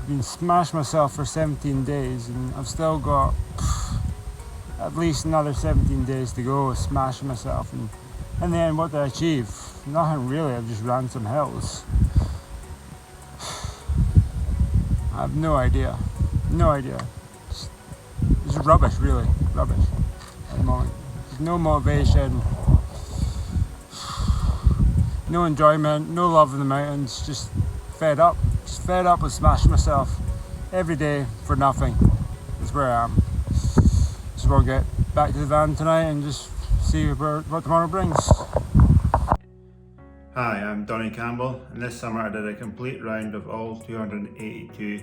been smashing myself for 17 days and I've still got at least another 17 days to go smashing myself, and in the end what did I achieve? Nothing really. I've just ran some hills. I have no idea. It's rubbish, really. Rubbish at the moment. There's no motivation, no enjoyment, no love in the mountains, just fed up. Just fed up with smashing myself every day for nothing. That's where I am. So we'll get back to the van tonight and just see what tomorrow brings. Hi, I'm Donny Campbell, and this summer I did a complete round of all 282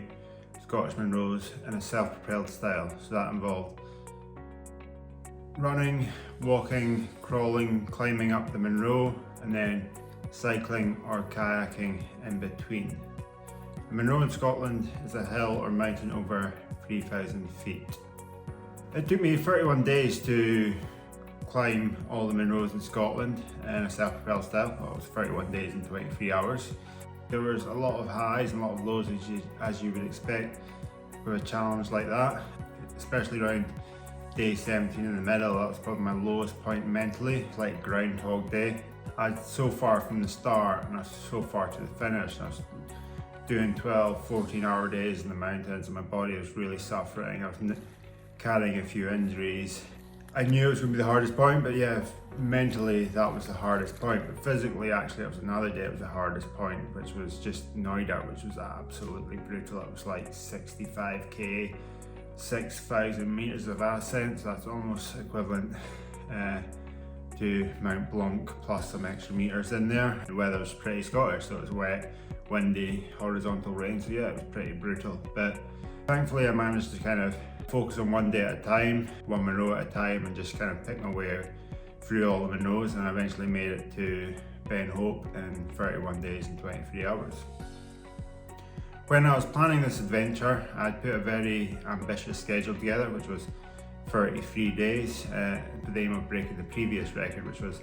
Scottish Munros in a self-propelled style. So that involved running, walking, crawling, climbing up the Munro, and then cycling or kayaking in between. The Munro in Scotland is a hill or mountain over 3,000 feet. It took me 31 days to climb all the Munros in Scotland in a self-propelled style. Well, it was 31 days and 23 hours. There was a lot of highs and a lot of lows as you would expect with a challenge like that, especially around day 17 in the middle. That was probably my lowest point mentally. It's like Groundhog Day. I was so far from the start and I was so far to the finish. I was doing 12, 14-hour days in the mountains and my body was really suffering. I was carrying a few injuries. I knew it was going to be the hardest point, but yeah, mentally that was the hardest point. But physically, actually, it was another day. It was the hardest point, which was just Noida, which was absolutely brutal. It was like 65k, 6,000 meters of ascent. So that's almost equivalent to Mount Blanc plus some extra meters in there. The weather was pretty Scottish, so it was wet, windy, horizontal rain. So yeah, it was pretty brutal. But thankfully, I managed to kind of focus on one day at a time, one Munro at a time, and just kind of pick my way through all the Munros, and I eventually made it to Ben Hope in 31 days and 23 hours. When I was planning this adventure, I'd put a very ambitious schedule together, which was 33 days, with the aim of breaking the previous record, which was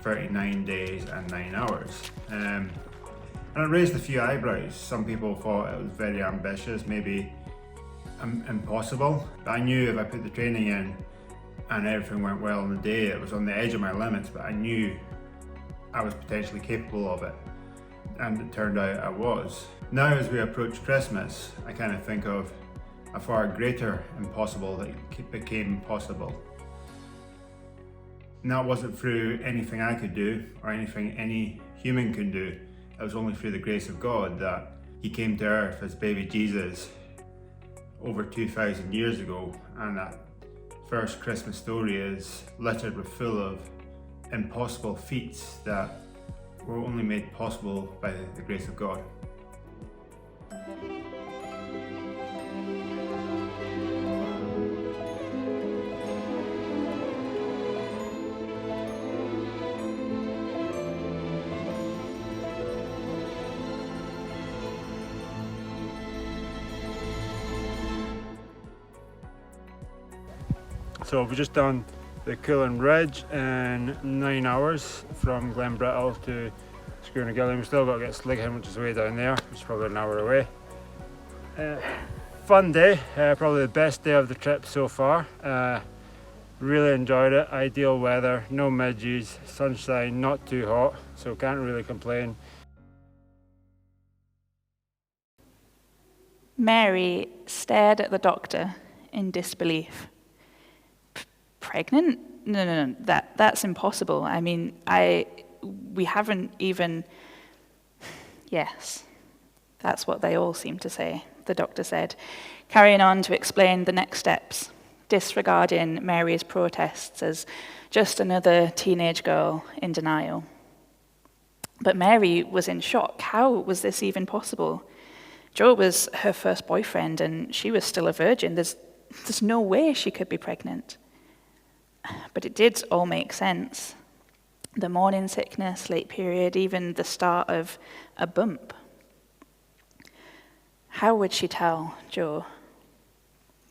39 days and 9 hours. And it raised a few eyebrows. Some people thought it was very ambitious, maybe impossible. But I knew if I put the training in and everything went well on the day, it was on the edge of my limits, but I knew I was potentially capable of it. And it turned out I was. Now as we approach Christmas, I kind of think of a far greater impossible that became possible. And that wasn't through anything I could do or anything any human can do. It was only through the grace of God that He came to earth as baby Jesus over 2,000 years ago, and that first Christmas story is littered with full of impossible feats that were only made possible by the grace of God. So we've just done the Coolin Ridge in 9 hours from Glenbrittle to Scoornagillion. We've still got to get Slighan, which is way down there, which is probably an hour away. Fun day, probably the best day of the trip so far. Really enjoyed it, ideal weather, no midges, sunshine, not too hot, so can't really complain. Mary stared at the doctor in disbelief. Pregnant? No, that's impossible. I mean, we haven't even... Yes, that's what they all seem to say, the doctor said, carrying on to explain the next steps, disregarding Mary's protests as just another teenage girl in denial. But Mary was in shock. How was this even possible? Joe was her first boyfriend and she was still a virgin. There's no way she could be pregnant. But it did all make sense. The morning sickness, late period, even the start of a bump. How would she tell Joe?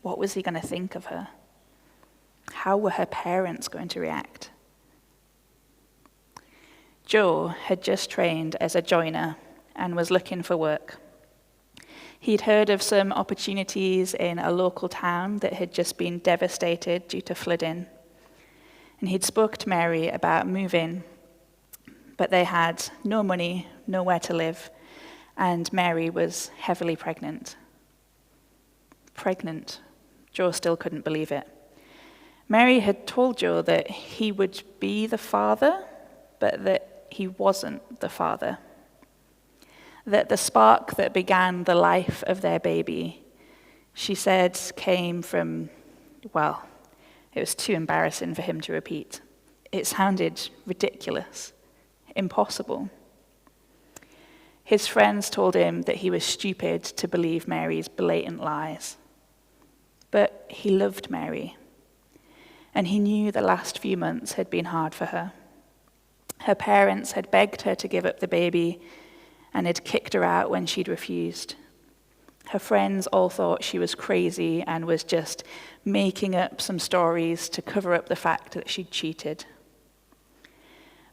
What was he going to think of her? How were her parents going to react? Joe had just trained as a joiner and was looking for work. He'd heard of some opportunities in a local town that had just been devastated due to flooding. And he'd spoke to Mary about moving, but they had no money, nowhere to live, and Mary was heavily pregnant. Pregnant. Joe still couldn't believe it. Mary had told Joe that he would be the father, but that he wasn't the father. That the spark that began the life of their baby, she said, came from, well, it was too embarrassing for him to repeat. It sounded ridiculous, impossible. His friends told him that he was stupid to believe Mary's blatant lies. But he loved Mary, and he knew the last few months had been hard for her. Her parents had begged her to give up the baby and had kicked her out when she'd refused. Her friends all thought she was crazy and was just making up some stories to cover up the fact that she'd cheated.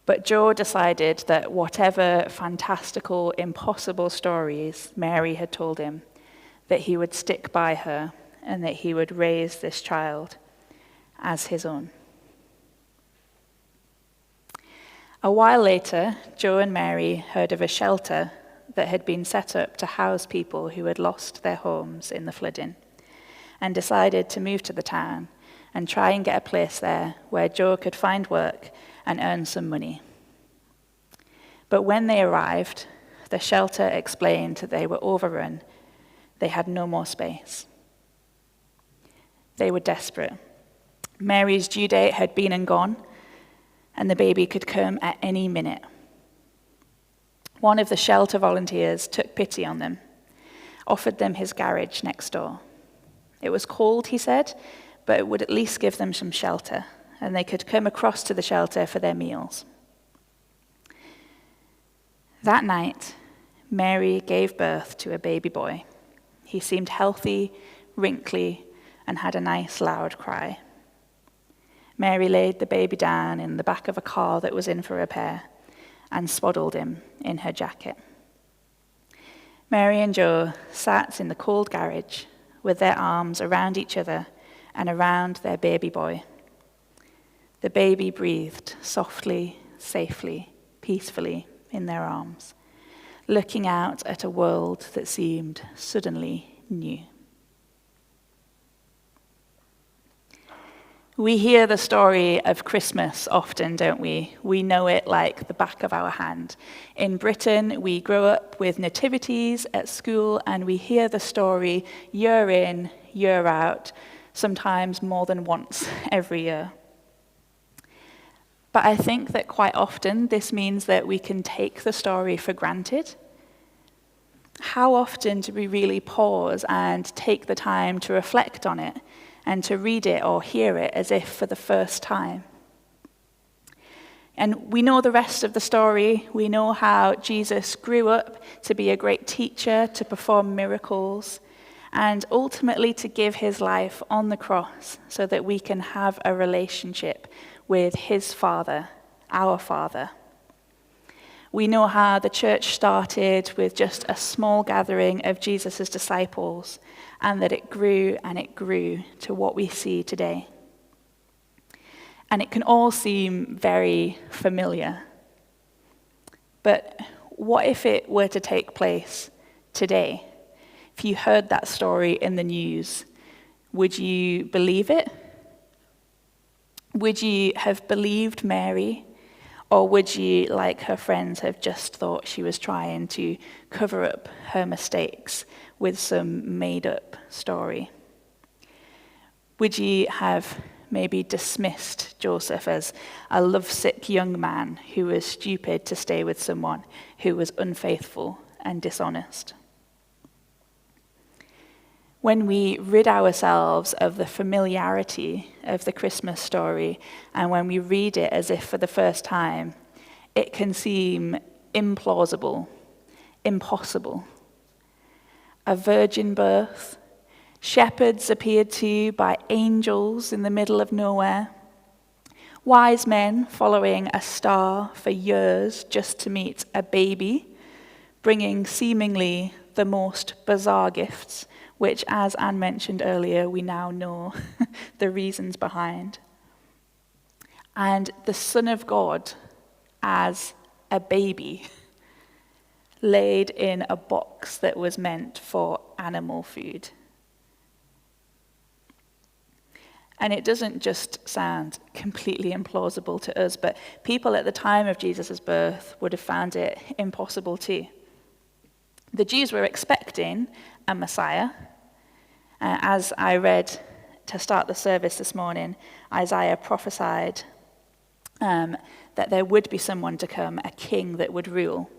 But Joe decided that whatever fantastical, impossible stories Mary had told him, that he would stick by her and that he would raise this child as his own. A while later, Joe and Mary heard of a shelter that had been set up to house people who had lost their homes in the flooding, and decided to move to the town and try and get a place there where Joe could find work and earn some money. But when they arrived, the shelter explained that they were overrun. They had no more space. They were desperate. Mary's due date had been and gone, and the baby could come at any minute. One of the shelter volunteers took pity on them, offered them his garage next door. It was cold, he said, but it would at least give them some shelter, and they could come across to the shelter for their meals. That night, Mary gave birth to a baby boy. He seemed healthy, wrinkly, and had a nice loud cry. Mary laid the baby down in the back of a car that was in for repair and swaddled him in her jacket. Mary and Joe sat in the cold garage with their arms around each other and around their baby boy. The baby breathed softly, safely, peacefully in their arms, looking out at a world that seemed suddenly new. We hear the story of Christmas often, don't we? We know it like the back of our hand. In Britain, we grow up with nativities at school, and we hear the story year in, year out, sometimes more than once every year. But I think that quite often this means that we can take the story for granted. How often do we really pause and take the time to reflect on it and to read it or hear it as if for the first time? And we know the rest of the story. We know how Jesus grew up to be a great teacher, to perform miracles, and ultimately to give his life on the cross so that we can have a relationship with his Father, our Father. We know how the church started with just a small gathering of Jesus' disciples, and that it grew to what we see today. And it can all seem very familiar. But what if it were to take place today? If you heard that story in the news, would you believe it? Would you have believed Mary? Or would you, like her friends, have just thought she was trying to cover up her mistakes with some made-up story? Would you have maybe dismissed Joseph as a lovesick young man who was stupid to stay with someone who was unfaithful and dishonest? When we rid ourselves of the familiarity of the Christmas story, and when we read it as if for the first time, it can seem implausible, impossible. A virgin birth, shepherds appeared to by angels in the middle of nowhere, wise men following a star for years just to meet a baby, bringing seemingly the most bizarre gifts, which, as Anne mentioned earlier, we now know the reasons behind. And the Son of God as a baby laid in a box that was meant for animal food. And it doesn't just sound completely implausible to us, but people at the time of Jesus' birth would have found it impossible too. The Jews were expecting a Messiah. As I read to start the service this morning, Isaiah prophesied that there would be someone to come, a king that would rule.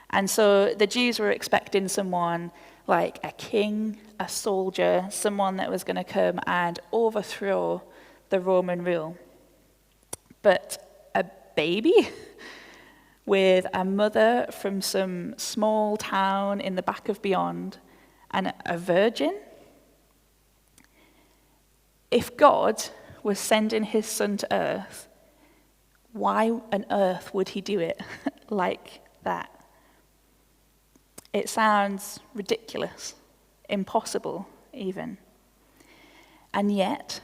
And so the Jews were expecting someone like a king, a soldier, someone that was going to come and overthrow the Roman rule. But a baby with a mother from some small town in the back of beyond and a virgin? If God was sending his son to earth, why on earth would he do it like that? It sounds ridiculous, impossible even. And yet,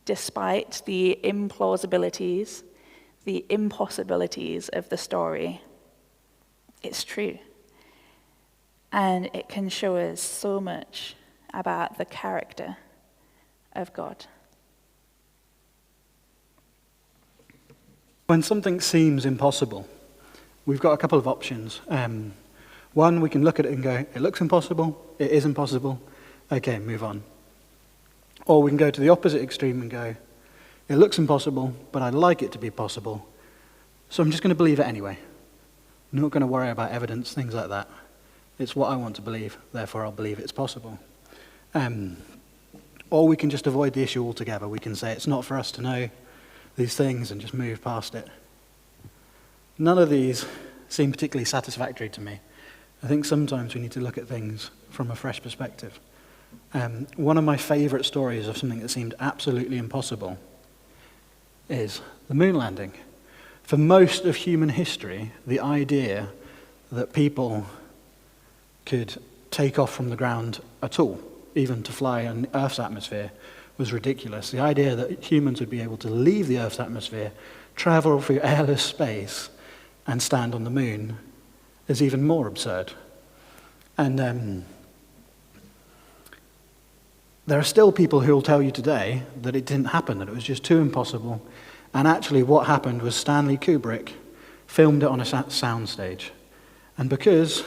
despite the implausibilities, the impossibilities of the story, it's true. And it can show us so much about the character of God. When something seems impossible, we've got a couple of options. One, we can look at it and go, it looks impossible, it is impossible, okay, move on. Or we can go to the opposite extreme and go, it looks impossible, but I'd like it to be possible, so I'm just going to believe it anyway. I'm not going to worry about evidence, things like that. It's what I want to believe, therefore I'll believe it's possible. Or we can just avoid the issue altogether. We can say it's not for us to know these things and just move past it. None of these seem particularly satisfactory to me. I think sometimes we need to look at things from a fresh perspective. One of my favorite stories of something that seemed absolutely impossible is the moon landing. For most of human history, the idea that people could take off from the ground at all, even to fly in Earth's atmosphere, was ridiculous. The idea that humans would be able to leave the Earth's atmosphere, travel through airless space, and stand on the moon is even more absurd. And there are still people who will tell you today that it didn't happen, that it was just too impossible. And actually what happened was Stanley Kubrick filmed it on a soundstage. And because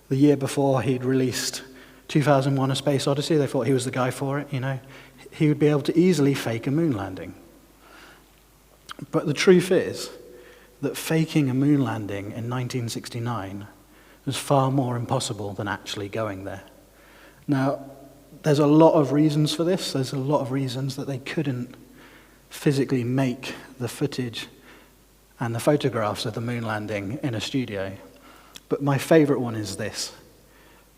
the year before he'd released 2001: A Space Odyssey, they thought he was the guy for it, he would be able to easily fake a moon landing. But the truth is that faking a moon landing in 1969 was far more impossible than actually going there. Now, there's a lot of reasons for this. There's a lot of reasons that they couldn't physically make the footage and the photographs of the moon landing in a studio. But my favorite one is this: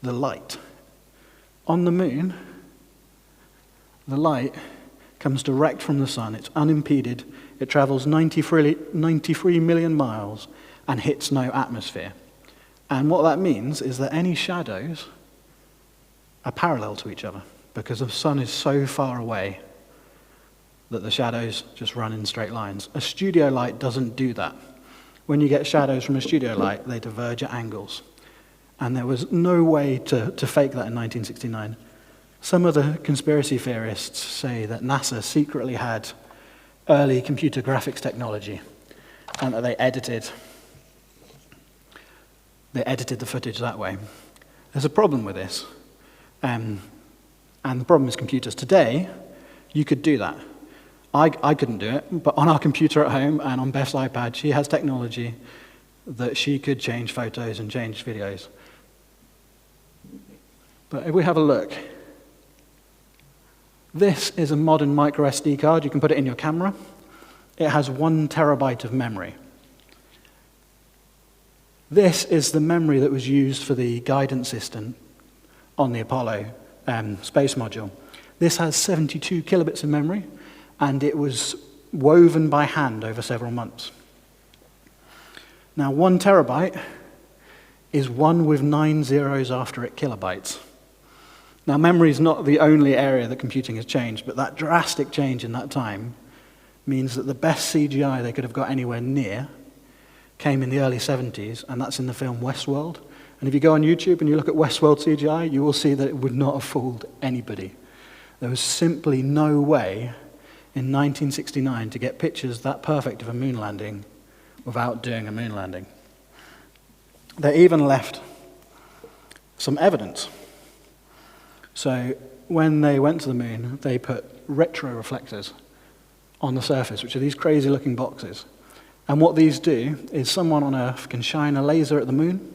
the light. On the moon, the light comes direct from the sun. It's unimpeded. It travels 93 million miles and hits no atmosphere. And what that means is that any shadows are parallel to each other because the sun is so far away that the shadows just run in straight lines. A studio light doesn't do that. When you get shadows from a studio light, they diverge at angles. And there was no way to fake that in 1969. Some of the conspiracy theorists say that NASA secretly had early computer graphics technology and that they edited the footage that way. There's a problem with this. And the problem is computers. Today, you could do that. I couldn't do it, but on our computer at home and on Beth's iPad, she has technology that she could change photos and change videos. But if we have a look, this is a modern micro SD card. You can put it in your camera. It has 1 terabyte of memory. This is the memory that was used for the guidance system on the Apollo space module. This has 72 kilobits of memory, and it was woven by hand over several months. Now, 1 terabyte is 1 with 9 zeros after it kilobytes. Now, memory is not the only area that computing has changed, but that drastic change in that time means that the best CGI they could have got anywhere near came in the early 70s, and that's in the film Westworld. And if you go on YouTube and you look at Westworld CGI, you will see that it would not have fooled anybody. There was simply no way in 1969 to get pictures that perfect of a moon landing without doing a moon landing. They even left some evidence. So when they went to the moon, they put retroreflectors on the surface, which are these crazy-looking boxes. And what these do is someone on Earth can shine a laser at the moon,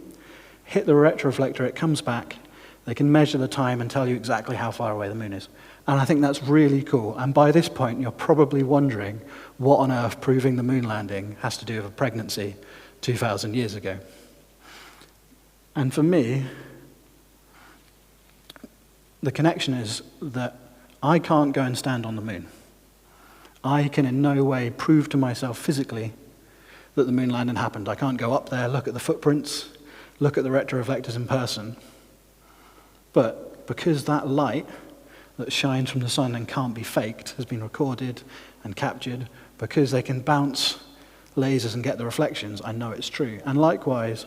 hit the retroreflector, it comes back, they can measure the time and tell you exactly how far away the moon is. And I think that's really cool. And by this point, you're probably wondering what on earth proving the moon landing has to do with a pregnancy 2,000 years ago. And for me, the connection is that I can't go and stand on the moon. I can in no way prove to myself physically that the moon landing happened. I can't go up there, look at the footprints, look at the retroreflectors in person. But because that light that shines from the sun and can't be faked has been recorded and captured, because they can bounce lasers and get the reflections, I know it's true. And likewise,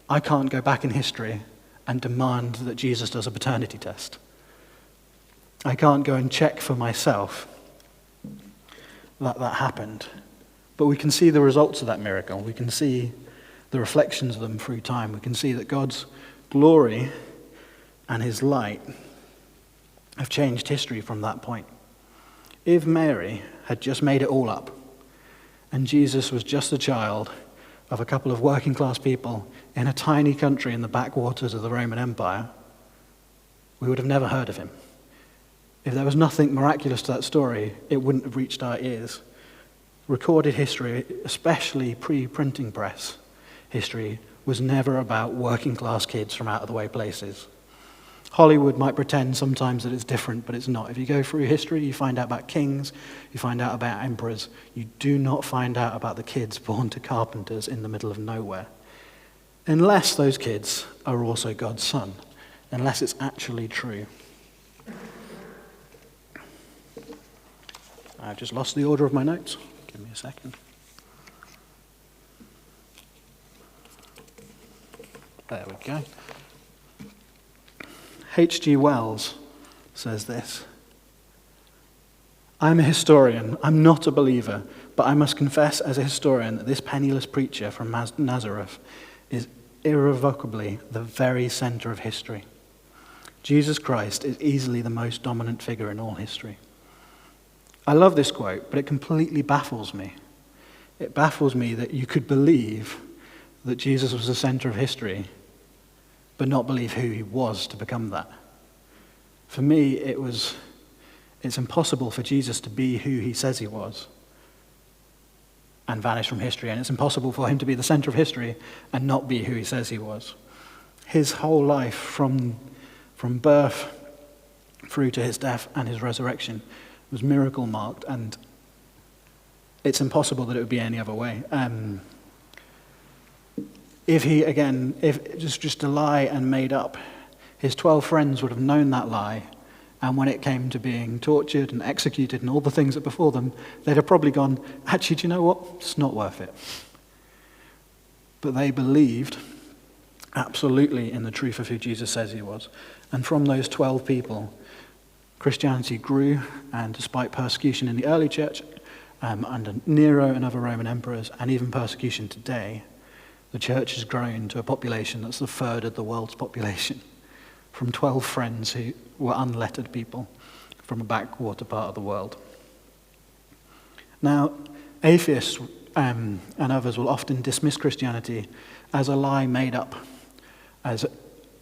I can't go back in history and demand that Jesus does a paternity test. I can't go and check for myself that that happened. But we can see the results of that miracle. We can see the reflections of them through time. We can see that God's glory and his light have changed history from that point. If Mary had just made it all up, and Jesus was just a child of a couple of working class people in a tiny country in the backwaters of the Roman Empire, we would have never heard of him. If there was nothing miraculous to that story, it wouldn't have reached our ears. Recorded history, especially pre-printing press history, was never about working class kids from out of the way places. Hollywood might pretend sometimes that it's different, but it's not. If you go through history, you find out about kings, you find out about emperors. You do not find out about the kids born to carpenters in the middle of nowhere. Unless those kids are also God's son. Unless it's actually true. I've just lost the order of my notes. Give me a second. There we go. H.G. Wells says this: I'm a historian. I'm not a believer, but I must confess as a historian that this penniless preacher from Nazareth is irrevocably the very center of history. Jesus Christ is easily the most dominant figure in all history. I love this quote, but it completely baffles me. It baffles me that you could believe that Jesus was the center of history, but not believe who he was to become that. For me, it's impossible for Jesus to be who he says he was and vanish from history, and it's impossible for him to be the center of history and not be who he says he was. His whole life, from birth through to his death and his resurrection, was miracle marked, and it's impossible that it would be any other way. If just a lie and made up, his 12 friends would have known that lie, and when it came to being tortured and executed and all the things that before them, they'd have probably gone, actually, do you know what? It's not worth it. But they believed absolutely in the truth of who Jesus says he was. And from those 12 people, Christianity grew, and despite persecution in the early church, under Nero and other Roman emperors, and even persecution today, the church has grown to a population that's a third of the world's population, from 12 friends who were unlettered people from a backwater part of the world. Now, atheists and others will often dismiss Christianity as a lie made up, as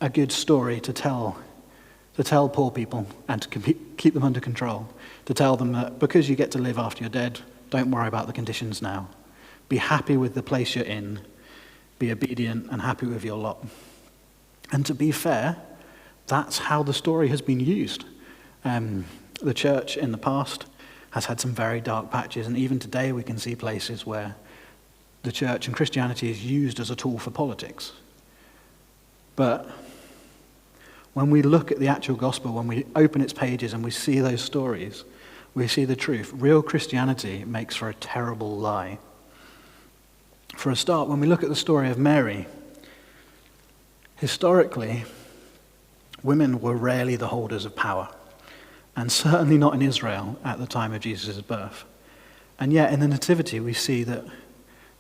a good story to tell poor people and to keep them under control, to tell them that because you get to live after you're dead, don't worry about the conditions now. Be happy with the place you're in. Be obedient and happy with your lot. And to be fair, that's how the story has been used. The church in the past has had some very dark patches, and even today we can see places where the church and Christianity is used as a tool for politics. But when we look at the actual gospel, when we open its pages and we see those stories, we see the truth. Real Christianity makes for a terrible lie. For a start, when we look at the story of Mary, historically, women were rarely the holders of power, and certainly not in Israel at the time of Jesus' birth. And yet in the Nativity we see that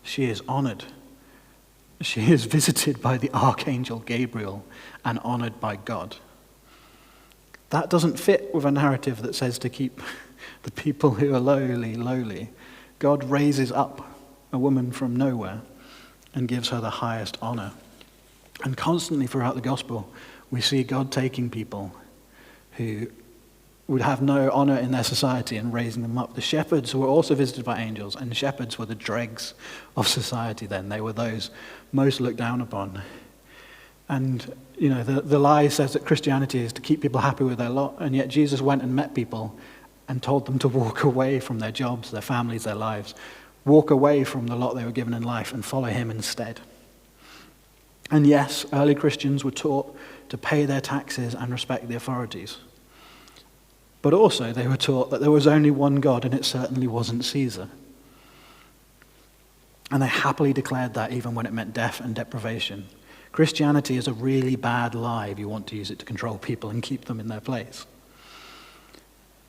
she is honored. She is visited by the Archangel Gabriel and honored by God. That doesn't fit with a narrative that says to keep the people who are lowly. God raises up a woman from nowhere and gives her the highest honor. And constantly throughout the gospel, we see God taking people who would have no honor in their society and raising them up. The shepherds were also visited by angels, and shepherds were the dregs of society then. They were those most looked down upon. And, you know, the lie says that Christianity is to keep people happy with their lot, and yet Jesus went and met people and told them to walk away from their jobs, their families, their lives, walk away from the lot they were given in life and follow him instead. And yes, early Christians were taught to pay their taxes and respect the authorities. But also they were taught that there was only one God, and it certainly wasn't Caesar. And they happily declared that even when it meant death and deprivation. Christianity is a really bad lie if you want to use it to control people and keep them in their place.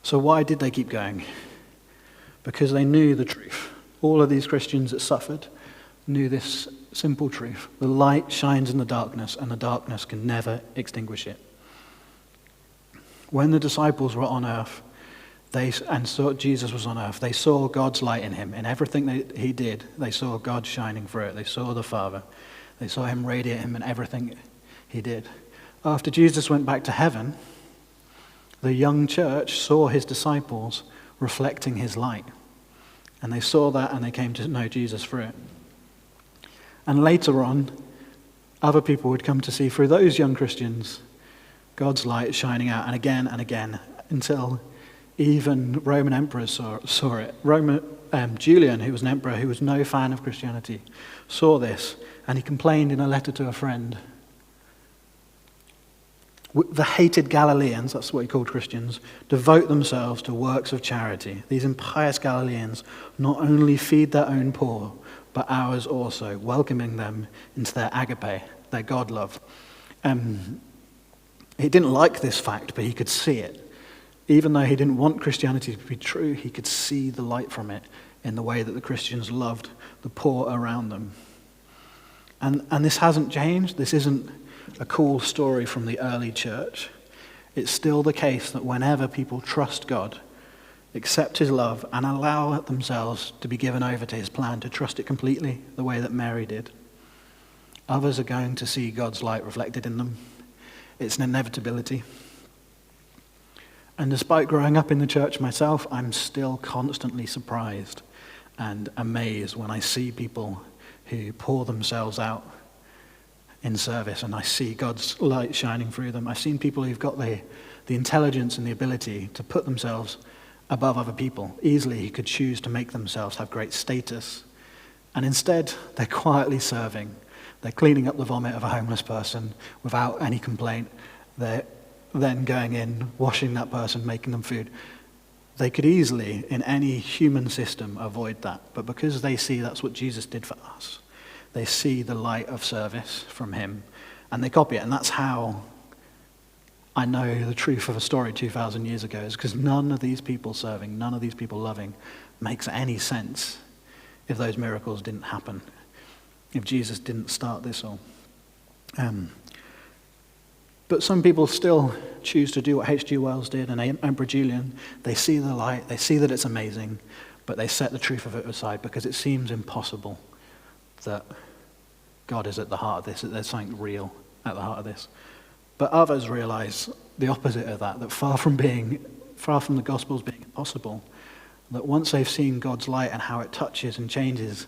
So why did they keep going? Because they knew the truth. All of these Christians that suffered knew this simple truth. The light shines in the darkness, and the darkness can never extinguish it. When the disciples were on earth, and saw Jesus was on earth, they saw God's light in him. In everything that he did, they saw God shining through it. They saw the Father. They saw him radiate him in everything he did. After Jesus went back to heaven, the young church saw his disciples reflecting his light. And they saw that, and they came to know Jesus through it. And later on, other people would come to see through those young Christians God's light shining out, and again, until even Roman emperors saw it. Julian, who was an emperor who was no fan of Christianity, saw this, and he complained in a letter to a friend. The hated Galileans, that's what he called Christians, devote themselves to works of charity. These impious Galileans not only feed their own poor, but ours also, welcoming them into their agape, their God love. He didn't like this fact, but he could see it. Even though he didn't want Christianity to be true, he could see the light from it in the way that the Christians loved the poor around them. And this hasn't changed. This isn't a cool story from the early church. It's still the case that whenever people trust God, accept his love, and allow themselves to be given over to his plan, to trust it completely the way that Mary did, others are going to see God's light reflected in them. It's an inevitability. And despite growing up in the church myself, I'm still constantly surprised and amazed when I see people who pour themselves out in service, and I see God's light shining through them. I've seen people who've got the intelligence and the ability to put themselves above other people. Easily he could choose to make themselves have great status, and instead they're quietly serving. They're cleaning up the vomit of a homeless person without any complaint. They're then going in, washing that person, making them food. They could easily, in any human system, avoid that. But because they see that's what Jesus did for us, they see the light of service from him, and they copy it. And that's how I know the truth of a story 2,000 years ago, is because none of these people serving, none of these people loving makes any sense if those miracles didn't happen, if Jesus didn't start this all. But some people still choose to do what H.G. Wells did and Emperor Julian. They see the light, they see that it's amazing, but they set the truth of it aside because it seems impossible that God is at the heart of this, that there's something real at the heart of this. But others realize the opposite of that far from the Gospels being impossible, that once they've seen God's light and how it touches and changes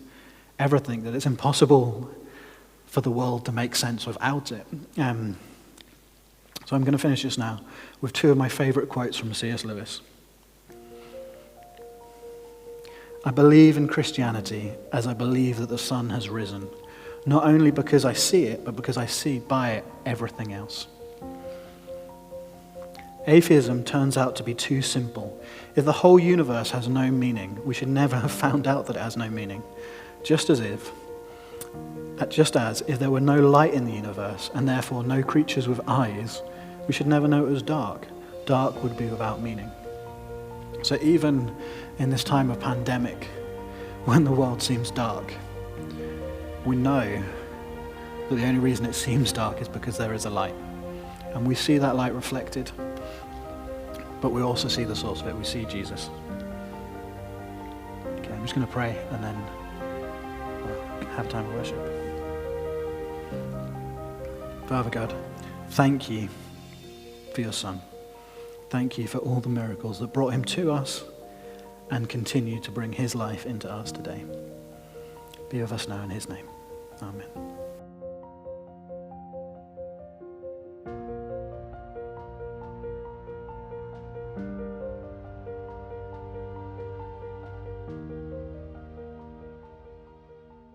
everything, that it's impossible for the world to make sense without it. So I'm going to finish this now with two of my favorite quotes from C.S. Lewis. "I believe in Christianity as I believe that the sun has risen, not only because I see it, but because I see by it everything else. Atheism turns out to be too simple. If the whole universe has no meaning, we should never have found out that it has no meaning. Just as if there were no light in the universe, and therefore no creatures with eyes, we should never know it was dark. Dark would be without meaning. So even in this time of pandemic, when the world seems dark, we know that the only reason it seems dark is because there is a light. And we see that light reflected, but we also see the source of it. We see Jesus. Okay, I'm just going to pray and then we'll have a time of worship. Father God, thank you for your Son. Thank you for all the miracles that brought him to us and continue to bring his life into us today. Be with us now in his name. Amen.